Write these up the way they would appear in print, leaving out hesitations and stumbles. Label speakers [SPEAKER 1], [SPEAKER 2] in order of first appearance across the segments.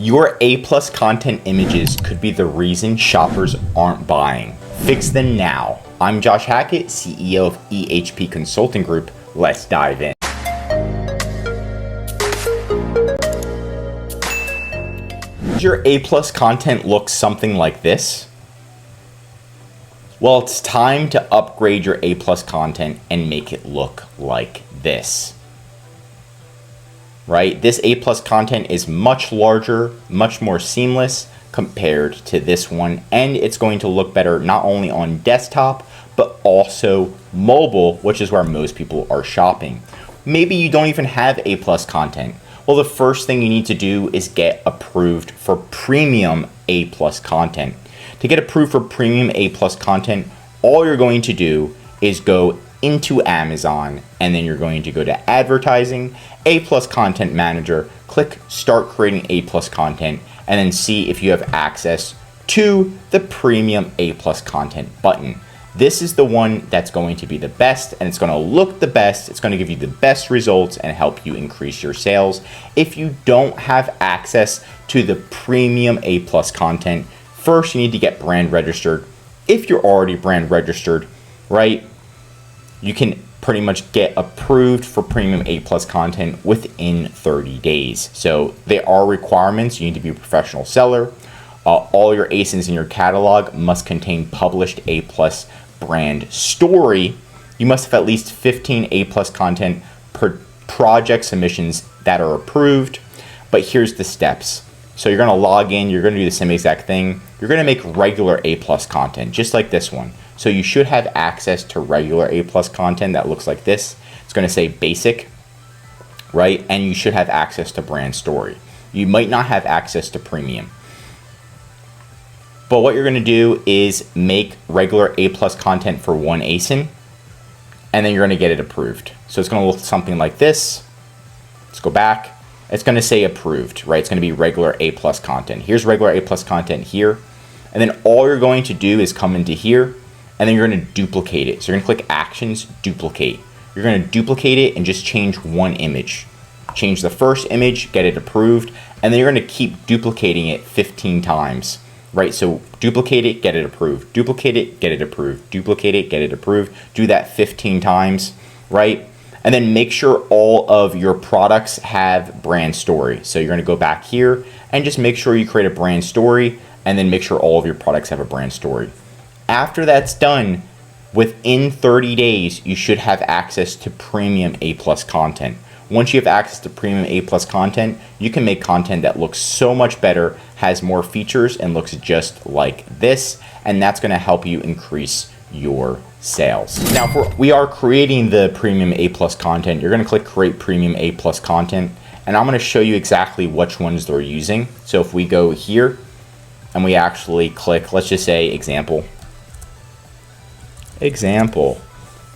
[SPEAKER 1] Your A+ content images could be the reason shoppers aren't buying. Fix them now. I'm Josh Hackett, CEO of EHP Consulting Group. Let's dive in. Does your A+ content look something like this? Well, it's time to upgrade your A+ content and make it look like this. Right? This A+ content is much larger, much more seamless compared to this one, and it's going to look better not only on desktop, but also mobile, which is where most people are shopping. Maybe you don't even have A+ content. Well, the first thing you need to do is get approved for premium A+ content. To get approved for premium A+ content, all you're going to do is go into Amazon, and then you're going to go to advertising, A+ content manager, click start creating A+ content, and then see if you have access to the premium A+ content button. This is the one that's going to be the best, and it's going to look the best. It's going to give you the best results and help you increase your sales. If you don't have access to the premium A+ content, first you need to get brand registered. If you're already brand registered, right, you can pretty much get approved for premium A+ content within 30 days. So there are requirements. You need to be a professional seller. All your ASINs in your catalog must contain published A+ brand story. You must have at least 15 A+ content per project submissions that are approved. But here's the steps. So you're going to log in. You're going to do the same exact thing. You're going to make regular A+ content, just like this one. So you should have access to regular A+ content that looks like this. It's going to say basic, right? And you should have access to brand story. You might not have access to premium. But what you're going to do is make regular A+ content for one ASIN, and then you're going to get it approved. So it's going to look something like this. Let's go back. It's going to say approved, right? It's going to be regular A+ content. Here's regular A+ content here. And then all you're going to do is come into here, and then you're going to duplicate it. So you're going to click Actions, Duplicate. You're going to duplicate it and just change one image. Change the first image, get it approved, and then you're going to keep duplicating it 15 times, right? So duplicate it, get it approved. Duplicate it, get it approved. Duplicate it, get it approved. Do that 15 times, right? And then make sure all of your products have brand story. So you're going to go back here and just make sure you create a brand story, and then make sure all of your products have a brand story. After that's done, within 30 days, you should have access to premium A+ content. Once you have access to premium A+ content, you can make content that looks so much better, has more features, and looks just like this. And that's going to help you increase your sales. Now, we are creating the premium A+ content. You're going to click Create Premium A+ Content, and I'm going to show you exactly which ones they're using. So if we go here and we actually click, let's just say example, and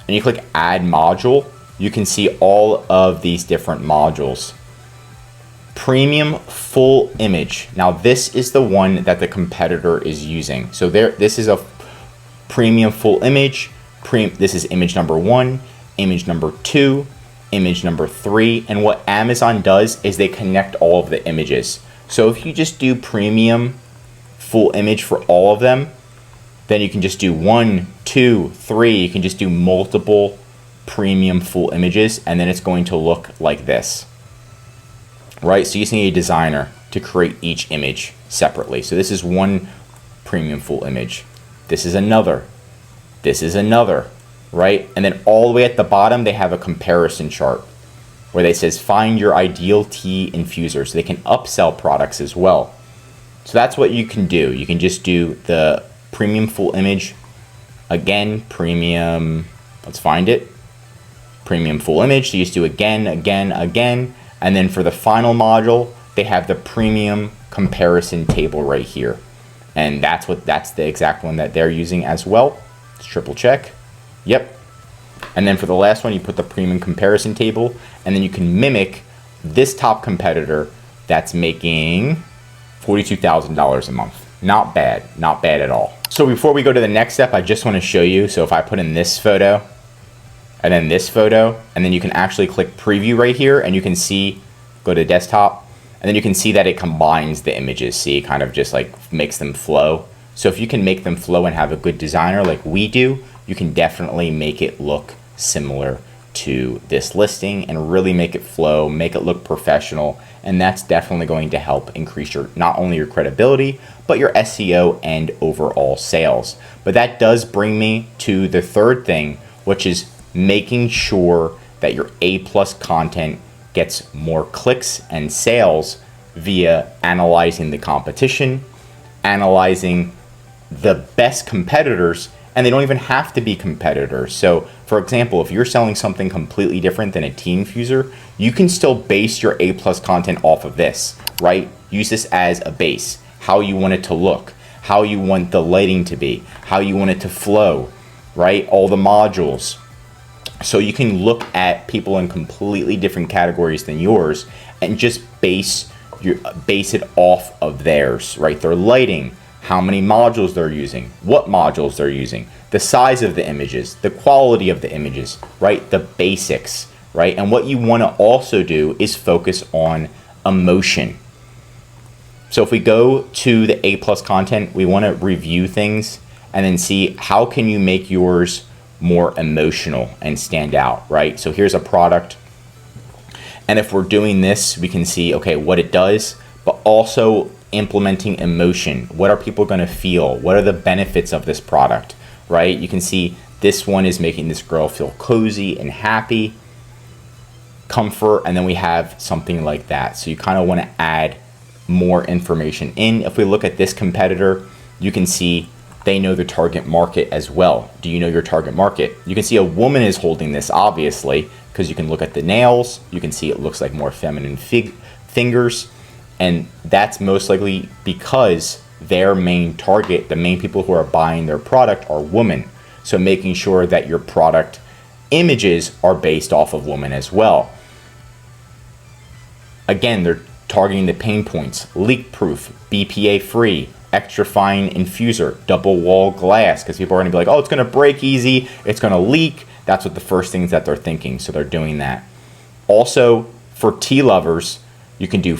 [SPEAKER 1] you click Add Module, you can see all of these different modules. Premium Full Image. Now this is the one that the competitor is using. So this is a premium full image. This is image number 1, image number 2, image number 3. And what Amazon does is they connect all of the images. So if you just do premium full image for all of them, then you can just do 1, 2, 3. You can just do multiple premium full images, and then it's going to look like this, right? So you just need a designer to create each image separately. So this is one premium full image. This is another. This is another, right? And then all the way at the bottom, they have a comparison chart where they says find your ideal tea infuser, so they can upsell products as well. So that's what you can do. You can just do the premium full image, again, premium, let's find it, premium full image. So you just do again, and then for the final module, they have the premium comparison table right here. And that's the exact one that they're using as well. Let's triple check. Yep. And then for the last one, you put the premium comparison table, and then you can mimic this top competitor that's making $42,000 a month. Not bad, not bad at all. So before we go to the next step, I just want to show you. So if I put in this photo and then this photo, and then you can actually click preview right here, and you can see, go to desktop, And then you can see that it combines the images. See, it kind of just like makes them flow. So if you can make them flow and have a good designer like we do, you can definitely make it look similar to this listing and really make it flow, make it look professional. And that's definitely going to help increase your, not only your credibility, but your SEO and overall sales. But that does bring me to the third thing, which is making sure that your A+ content gets more clicks and sales via analyzing the competition, analyzing the best competitors, and they don't even have to be competitors. So for example, if you're selling something completely different than a tea infuser, you can still base your A+ content off of this, right? Use this as a base, how you want it to look, how you want the lighting to be, how you want it to flow, right? All the modules. So you can look at people in completely different categories than yours and just base it off of theirs, right? Their lighting, how many modules they're using, what modules they're using, the size of the images, the quality of the images, right? The basics, right? And what you want to also do is focus on emotion. So if we go to the A+ content, we want to review things and then see how can you make yours more emotional and stand out, right? So here's a product. And if we're doing this, we can see, okay, what it does, but also implementing emotion. What are people going to feel? What are the benefits of this product, right? You can see this one is making this girl feel cozy and happy, comfort, and then we have something like that. So you kind of want to add more information in. If we look at this competitor, you can see they know the target market as well. Do you know your target market? You can see a woman is holding this, obviously, because you can look at the nails. You can see it looks like more feminine fingers. And that's most likely because their main target, the main people who are buying their product, are women. So making sure that your product images are based off of women as well. Again, they're targeting the pain points: leak proof, BPA free, extra fine infuser, double wall glass, because people are going to be like, oh, it's going to break easy, it's going to leak. That's what the first things that they're thinking, so they're doing that. Also, for tea lovers, you can do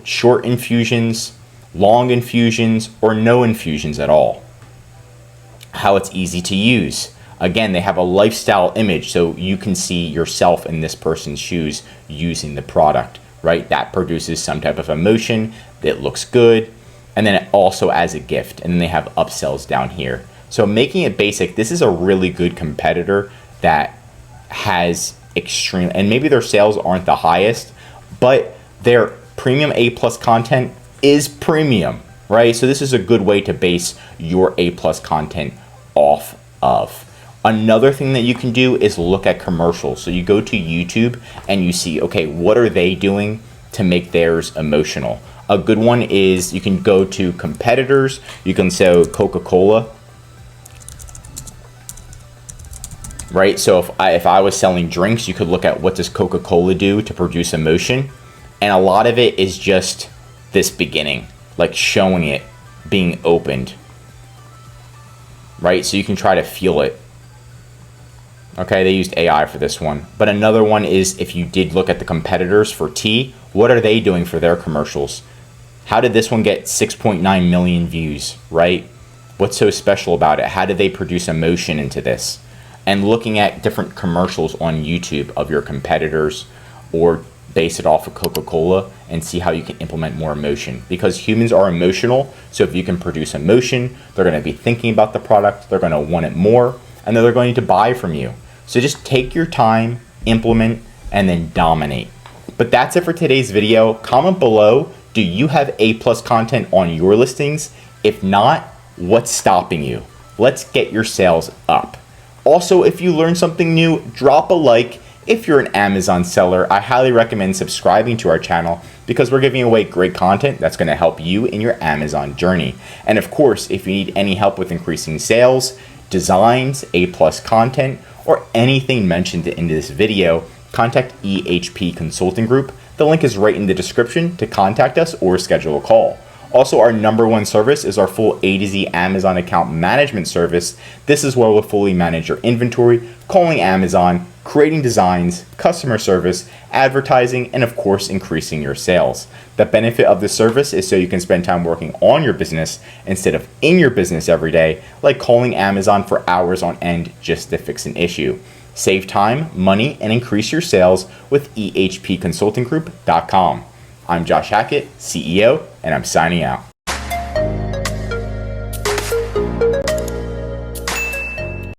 [SPEAKER 1] short infusions, long infusions, or no infusions at all. How it's easy to use. Again, they have a lifestyle image, so you can see yourself in this person's shoes using the product, right? That produces some type of emotion that looks good. And then it also as a gift. And then they have upsells down here. So making it basic, this is a really good competitor that has extreme, and maybe their sales aren't the highest, but their premium A+ content is premium, right? So this is a good way to base your A+ content off of. Another thing that you can do is look at commercials. So you go to YouTube and you see, okay, what are they doing to make theirs emotional? A good one is you can go to competitors. You can say Coca-Cola, right? So if I was selling drinks, you could look at what does Coca-Cola do to produce emotion. And a lot of it is just this beginning, like showing it being opened, right? So you can try to feel it. Okay, they used AI for this one. But another one is if you did look at the competitors for tea, what are they doing for their commercials? How did this one get 6.9 million views, right? What's so special about it? How did they produce emotion into this? And looking at different commercials on YouTube of your competitors, or base it off of Coca-Cola and see how you can implement more emotion, because humans are emotional. So if you can produce emotion, they're going to be thinking about the product, they're going to want it more, and then they're going to buy from you. So just take your time, implement, and then dominate. But that's it for today's video. Comment below, do you have A+ content on your listings? If not, what's stopping you? Let's get your sales up. Also, if you learned something new, drop a like. If you're an Amazon seller, I highly recommend subscribing to our channel because we're giving away great content that's going to help you in your Amazon journey. And of course, if you need any help with increasing sales, designs, A+ content, or anything mentioned in this video, contact EHP Consulting Group. The link is right in the description to contact us or schedule a call. Also, our #1 service is our full A to Z Amazon account management service. This is where we'll fully manage your inventory, calling Amazon, creating designs, customer service, advertising, and of course, increasing your sales. The benefit of this service is so you can spend time working on your business instead of in your business every day, like calling Amazon for hours on end just to fix an issue. Save time, money, and increase your sales with ehpconsultinggroup.com. I'm Josh Hackett, CEO, and I'm signing out.